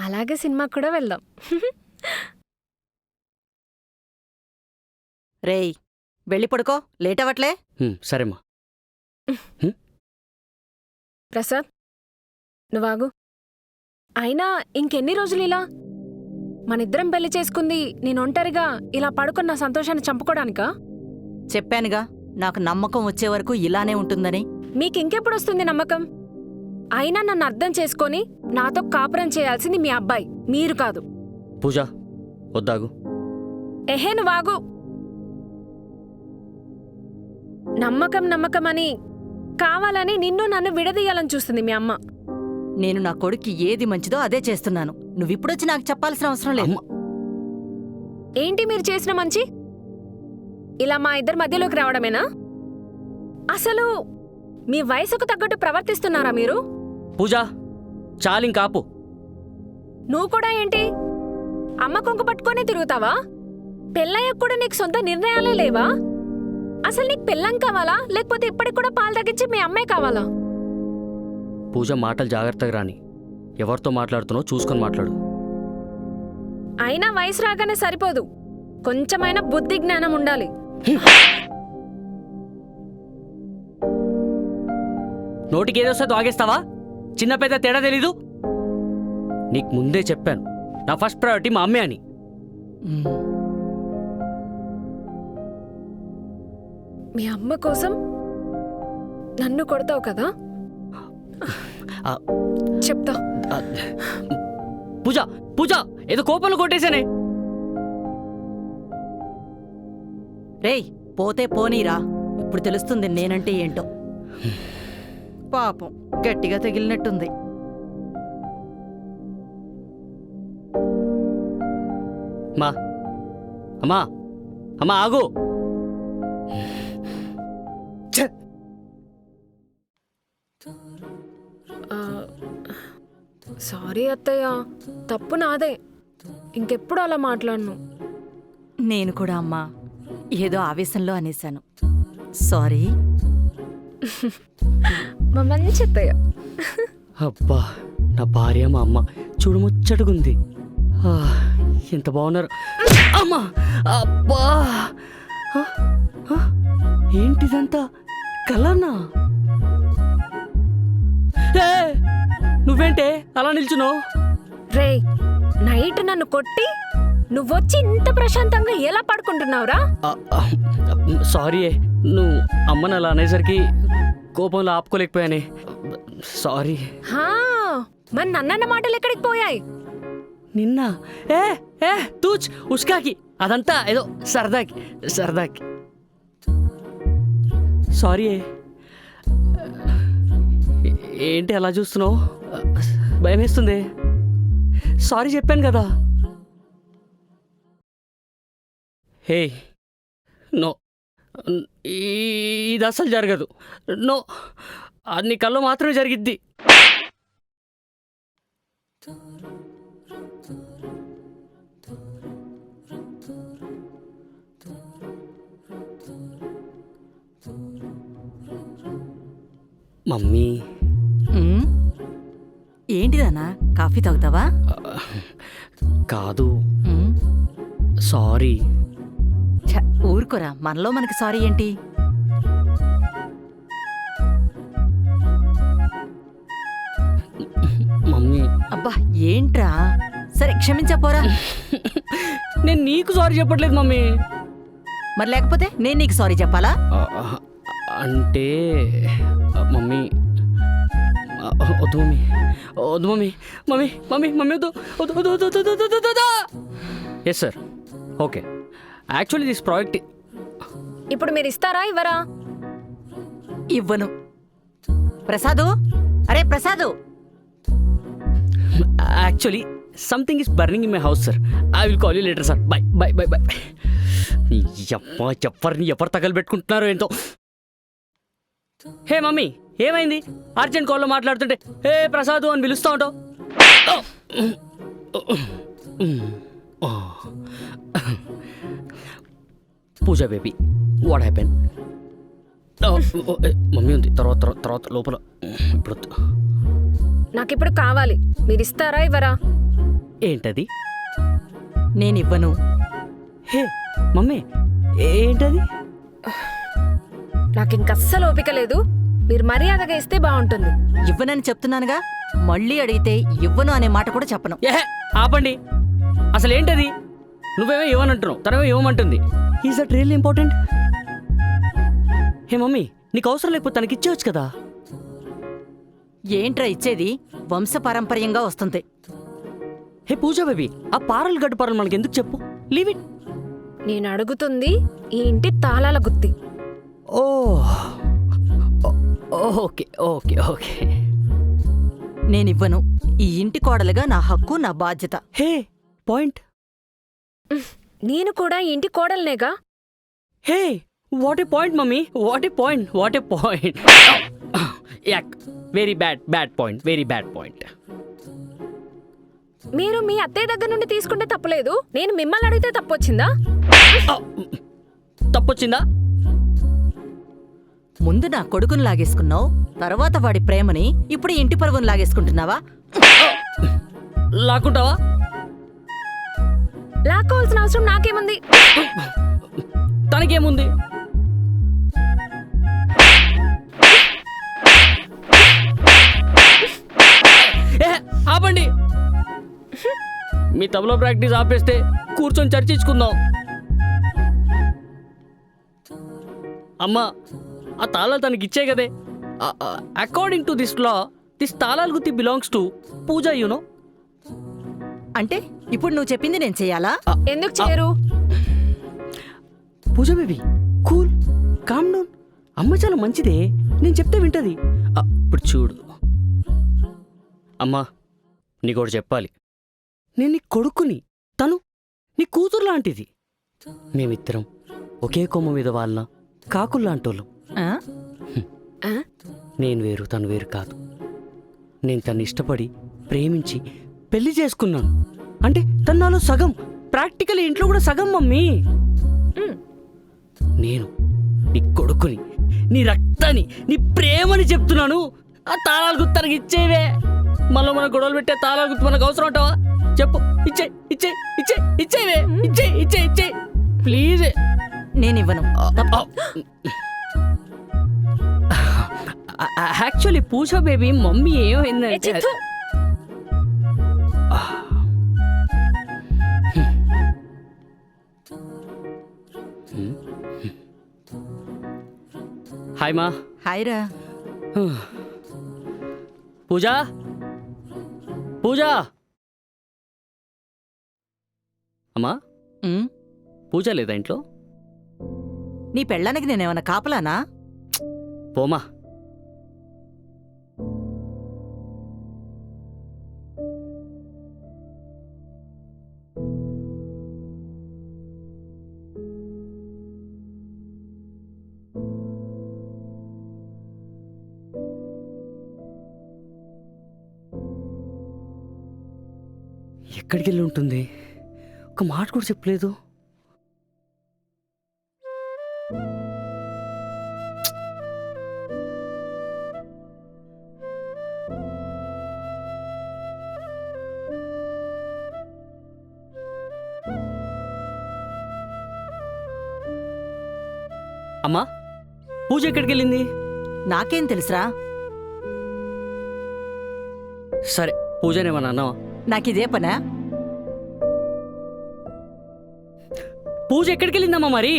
అలాగే సినిమాకి కూడా వెళ్దాం. రేయ్ వెళ్ళి పడుకో, లేట్ అవ్వట్లే. సరేమ్మా. ప్రసాద్ నువ్వాగు. అయినా ఇంకెన్ని రోజులు ఇలా? మనిద్దరం పెళ్లి చేసుకుంది నేను ఒంటరిగా ఇలా పడుకున్న సంతోషాన్ని చంపుకోడానికా? చెప్పానుగా నాకు నమ్మకం వచ్చే వరకు ఇలానే ఉంటుందని. మీకింకెప్పుడొస్తుంది నమ్మకం? అయినా నన్ను అర్థం చేసుకొని నాతో కాపురం చేయాల్సింది మీ అబ్బాయి, మీరు కాదు. పూజ వద్దాగు. ఎహే నువ్వాగు. నమ్మకం నమ్మకమని కావాలని నిన్ను నన్ను విడదీయాలని చూస్తుంది మీ అమ్మ. నేను నా కొడుక్కి ఏది మంచిదో అదే చేస్తున్నాను. నువ్విప్పుడొచ్చి నాకు చెప్పాల్సిన అవసరం లేదు. ఏంటి మీరు చేసిన మంచి? ఇలా మా ఇద్దరి మధ్యలోకి రావడమేనా? అసలు మీ వయసుకు తగ్గట్టు ప్రవర్తిస్తున్నారా మీరు? పూజ చాలింకాపు. నువ్వు కూడా ఏంటి అమ్మ కొంగు పట్టుకొని తిరుగుతావా? పెళ్ళయ్యకు కూడా నీకు సొంత నిర్ణయాలే లేవా? అసలు నీకు పెళ్ళం కావాలా, లేకపోతే ఇప్పటికి కూడా పాలు తగ్గించి మీ అమ్మే కావాలా? పూజ మాటలు జాగ్రత్తగా రాని. ఎవరితో మాట్లాడుతున్నావు చూసుకొని మాట్లాడు. అయినా వయసు రాగానే సరిపోదు, కొంచెమైనా బుద్ధి జ్ఞానం ఉండాలి. నోటికి ఏదొస్తే తాగేస్తావా? చిన్న పెద్ద తేడా తెలీదు? నీకు ముందే చెప్పాను నా ఫస్ట్ ప్రయారిటీ మా అమ్మే అని. మీ అమ్మ కోసం నన్ను కొడతావు కదా? చెప్తా. పూజ పూజ ఏదో కోపంలో కొట్టేశానే. రేయ్ పోతే పోనీరా, ఇప్పుడు తెలుస్తుంది నేనంటే ఏంటో. పాపం గట్టిగా తగిలినట్టుంది. మా అమ్మా అమ్మా ఆగు. సారీ అత్తయ్య, తప్పు నాదే. ఇంకెప్పుడు అలా మాట్లాడను. నేను కూడా అమ్మా ఏదో ఆవేశంలో అనేశాను, సారీ. మా మంచి అత్తయ్య. అబ్బా నా భార్య మా అమ్మ చూడముచ్చటగుంది. ఎంత బాగున్నారు. అమ్మా అబ్బా ఏంటిదంతా కలనా? నువ్వేంటే అలా నిల్చున్నావు? రే నైట్ నన్ను కొట్టి నువ్వొచ్చి ఇంత ప్రశాంతంగా ఎలా పడుకుంటున్నావురా? సారీ, నువ్వు అమ్మని అలా అనేసరికి కోపంలో ఆపుకోలేకపోయానే. సారీ. మరి నన్నన్న మాటలు ఎక్కడికి పోయాయి? నిన్న ఏ ఏ తూచ్ ఉస్కాకి అదంతా ఏదో సరదాకి సరదాకి. సారీ. ఏంటి అలా చూస్తున్నావు? భయం వేస్తుంది. సారీ చెప్పాను కదా. హే నో, ఇది అసలు జరగదు. నో, అది నీ కళ్ళు మాత్రమే జరిగిద్ది. మమ్మీ. ఏంటిదన్నా, కాఫీ తాగుతావా? కాదు, సారీ. ఊరుకోరా, మనలో మనకి సారీ ఏంటి? మమ్మీ. అబ్బా ఏంట్రా, సరే క్షమించపోరా. నేను నీకు సారీ చెప్పట్లేదు మమ్మీ. మరి లేకపోతే నేను నీకు సారీ చెప్పాలా? అంటే మమ్మీ వద్దు మమ్మీ, వద్దు మమ్మీ. మమ్మీ మమ్మీ మమ్మీ వద్దు వద్దు వద్దు వద్దు వద్దు వద్దు వద్దు. Yes sir, okay. Actually this project. ఇప్పుడు మీరు ఇస్తారా ఇవ్వరా? ఇవ్వను. ప్రసాదు, అరే Prasad. Actually something is burning in my house sir. I will call you later sir. Bye bye bye bye. ఎవరు తగలబెట్టుకుంటున్నారో ఏంటో. హే మమ్మీ, ఏమైంది? అర్జెంట్ కాల్లో మాట్లాడుతుంటే హే ప్రసాదు అని పిలుస్తూ ఉంటావు. పూజ బేబీ, వాట్ హ్యాపెన్? మమ్మీ ఉంది, తర్వాత తర్వాత లోపల. ఇప్పుడు నాకిప్పుడు కావాలి. మీరు ఇస్తారా ఇవ్వరా? ఏంటది? నేనివ్వను. హే మమ్మీ, ఏంటది? నాకింక అస్సలు ఓపిక లేదు. మీరు మర్యాదగా ఇస్తే బాగుంటుంది. ఇవ్వనని చెప్తున్నానుగా. మళ్ళీ అడిగితే ఇవ్వను అనే మాట కూడా చెప్పను. ఏహే ఆపండి. అసలు ఏంటది? నువ్వేమో ఇవ్వనంటున్నావు, తనేమో ఇవ్వమంటుంది. Is that really important? Hey mummy, నీకు అవసరం లేకపోతే తనకి ఇచ్చేవచ్చు కదా. ఏంట్రా ఇచ్చేది? వంశపారంపర్యంగా వస్తుంది. హే పూజా బేబీ, ఆ పారలు గడ్డు పారలు మనకి ఎందుకు చెప్పు? Leave it. నేను అడుగుతుంది ఈ ఇంటి తాళాల గుత్తి. Oh okay okay okay. నేనివ్వను. ఈ ఇంటి కోడలుగా నా హక్కు, నా బాధ్యత. Hey point. నేను కూడా ఈ ఇంటి కోడల్నేగా. Hey what a point mummy, what a point, what a point. Yuck very bad bad point, very bad point. మీరు మీ అత్తయ్య దగ్గర నుండి తీసుకుంటే తప్పులేదు. నేను మిమ్మల్ని అడిగితే తప్పొచ్చిందా? తప్పొచ్చిందా? ముందు నా కొడుకుని లాగేసుకున్నావు, తర్వాత వాడి ప్రేమని, ఇప్పుడు ఇంటి పరువును లాగేసుకుంటున్నావా? లాక్కుంటావా? లాక్కోవాల్సిన అవసరం నాకేముంది? తనకేముంది? ఆపండి. మీ తబలా ప్రాక్టీస్ ఆపేస్తే కూర్చొని చర్చించుకుందాం. అమ్మా, ఆ తాళాలు తనకి ఇచ్చే కదే. According to this law, this తాళాల గుత్తి బిలాంగ్స్ టు పూజా, యూనో. అంటే ఇప్పుడు నువ్వు చెప్పింది నేను చెయ్యాలా? ఎందుకు చేయరు? Pooja baby cool, calm down. అమ్మ చాలా మంచిదే, నేను చెప్తే వింటది. ఇప్పుడు చూడు అమ్మా, నీకోటి చెప్పాలి. నేను నీ కొడుకుని, తను నీ కూతురు లాంటిది. మేమిద్దరం ఒకే కొమ్మ మీద వాళ్ళ కాకుల్లాంటోళ్ళం. ఆ? నేను వేరు, తను వేరు కాదు. నేను తను ఇష్టపడి ప్రేమించి పెళ్లి చేసుకున్నాను. అంటే తను నాలో సగం, ప్రాక్టికల్ ఇంట్లో కూడా సగం మమ్మీ. నేను నీ కొడుకుని, నీ రక్తాన్ని, నీ ప్రేమని చెప్తున్నాను. ఆ తాళాల గుర్తు తనకి ఇచ్చేవే. మళ్ళీ మన గొడవలు పెట్టే తాళాల గుర్తు మనకు అవసరం అంటావా? చెప్పు, ఇచ్చే ఇచ్చే ఇచ్చే ఇచ్చేవే, ఇచ్చే ఇచ్చే ఇచ్చే ప్లీజ్. నేనివ్వను. యాక్చువల్లీ పూజా బేబీ మమ్మీ ఏ ఏమైందంటే, చిత్తు, హాయ్ మా. హాయ్రా. పూజా, పూజా. అమ్మా, ఉమ్, పూజ లేదా ఇంట్లో? నీ పెళ్ళానికి నేనేమన్నా కాపలానా? పోమా. ఎక్కడికి వెళ్ళి ఉంటుంది? ఒక మాట కూడా చెప్పలేదు. అమ్మా, పూజ ఎక్కడికి వెళ్ళింది? నాకేం తెలుసురా? సరే, పూజనేమన్నా అన్నావా? నాకిదే పనా? పూజ ఎక్కడికి వెళ్ళిందమ్మా మరి?